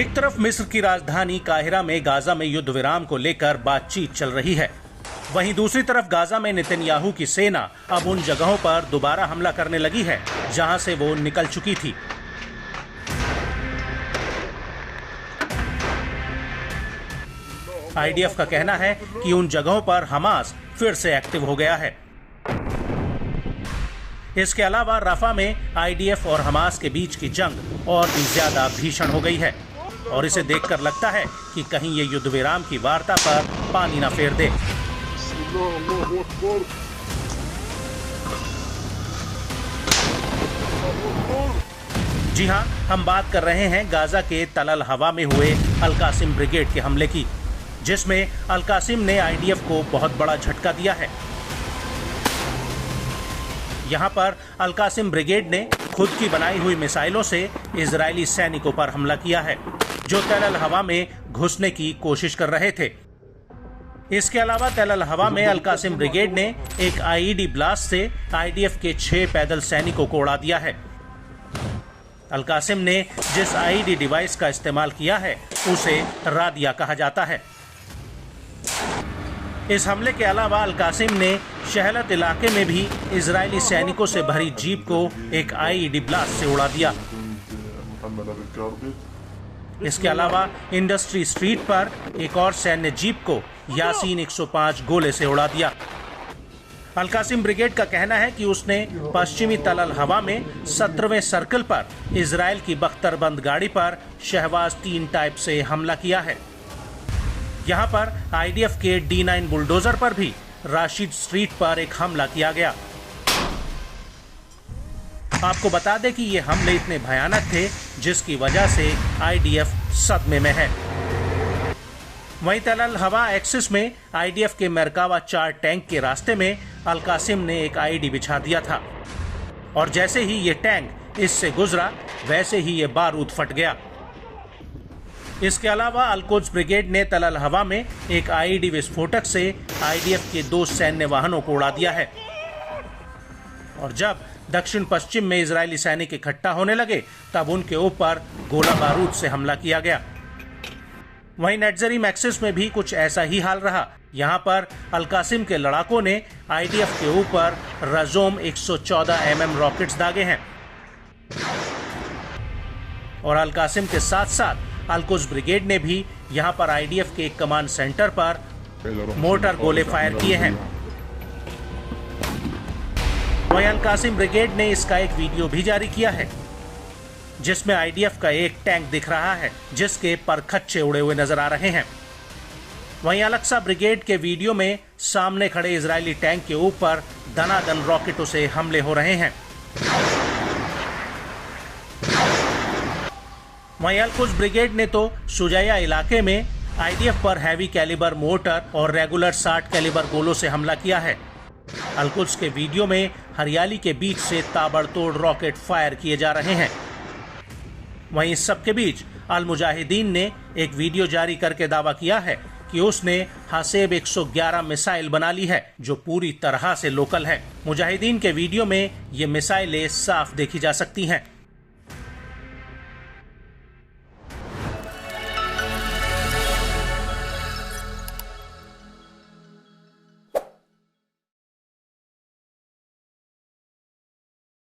एक तरफ मिस्र की राजधानी काहिरा में गाजा में युद्ध विराम को लेकर बातचीत चल रही है, वहीं दूसरी तरफ गाजा में नेतन्याहू की सेना अब उन जगहों पर दोबारा हमला करने लगी है जहां से वो निकल चुकी थी। आईडीएफ का कहना है कि उन जगहों पर हमास फिर से एक्टिव हो गया है। इसके अलावा रफा में आईडीएफ और हमास के बीच की जंग और भी ज्यादा भीषण हो गई है और इसे देखकर लगता है कि कहीं ये युद्ध विराम की वार्ता पर पानी न फेर दे। जी हां, हम बात कर रहे हैं गाजा के तल अल हवा में हुए अल कासिम ब्रिगेड के हमले की, जिसमें अल कासिम ने आईडीएफ को बहुत बड़ा झटका दिया है। यहां पर अल कासिम ब्रिगेड ने खुद की बनाई हुई मिसाइलों से इजरायली सैनिकों पर हमला किया है जो तल अल हवा में घुसने की कोशिश कर रहे थे। इसके अलावा तल अल हवा में अल कासिम ब्रिगेड ने एक आईईडी ब्लास्ट से आईडीएफ के 6 पैदल सैनिकों को उड़ा दिया है। अल कासिम ने जिस आईईडी डिवाइस का इस्तेमाल किया है उसे रादिया कहा जाता है। इस हमले के अलावा अल कासिम ने शहलत इलाके में भी इजरायली सैनिकों से भरी जीप को एक आईईडी ब्लास्ट से उड़ा दिया। इसके अलावा इंडस्ट्री स्ट्रीट पर एक और सैन्य जीप को यासीन 105 गोले से उड़ा दिया। अल कासिम ब्रिगेड का कहना है कि उसने पश्चिमी तल अल हवा में 17वें सर्कल पर इजरायल की बख्तरबंद गाड़ी पर शहबाज 3 टाइप से हमला किया है। यहां पर आईडीएफ के D9 बुलडोजर पर भी राशिद स्ट्रीट पर एक हमला किया गया। आपको बता दें कि ये हमले इतने भयानक थे जिसकी वजह से आईडीएफ सदमे में है। वहीं तल अल हवा एक्सिस में आईडीएफ के मरकावा 4 टैंक के रास्ते में अल कासिम ने एक आईडी बिछा दिया था और जैसे ही ये टैंक इससे गुजरा वैसे ही ये बारूद फट गया। इसके अलावा अल कुद्स ब्रिगेड ने तल अल हवा में एक आईईडी विस्फोटक से आईडीएफ के 2 सैन्य वाहनों को उड़ा दिया है और जब दक्षिण पश्चिम में इजरायली सैनिक इकट्ठा होने लगे तब उनके ऊपर गोला बारूद से हमला किया गया। वहीं नेट्जरीम एक्सिस में भी कुछ ऐसा ही हाल रहा। यहां पर अल कासिम के लड़ाकों ने आईडीएफ के ऊपर रजोम 114 mm रॉकेट्स दागे हैं और अल कासिम के साथ साथ अल कुद्स ब्रिगेड ने भी यहां पर आईडीएफ के एक कमांड सेंटर पर मोर्टार गोले फायर किए हैं। वहीं अल कासिम ब्रिगेड ने इसका एक वीडियो भी जारी किया है जिसमें आईडीएफ का एक टैंक दिख रहा है जिसके परखच्चे उड़े हुए नजर आ रहे हैं। वहीं अल-अक्सा ब्रिगेड के वीडियो में सामने खड़े इजरायली टैंक के ऊपर दनादन रॉकेटों से हमले हो रहे हैं। वहीं अल कुद्स ब्रिगेड ने तो शुजाया इलाके में आईडीएफ पर हैवी कैलिबर मोर्टर और रेगुलर 60 कैलिबर गोलों से हमला किया है। अल कुद्स के वीडियो में हरियाली के बीच से ताबड़तोड़ रॉकेट फायर किए जा रहे हैं। वहीं इस सबके बीच अल मुजाहिदीन ने एक वीडियो जारी करके दावा किया है कि उसने हासेब 111 मिसाइल बना ली है जो पूरी तरह से लोकल है। मुजाहिदीन के वीडियो में ये मिसाइलें साफ देखी जा सकती हैं।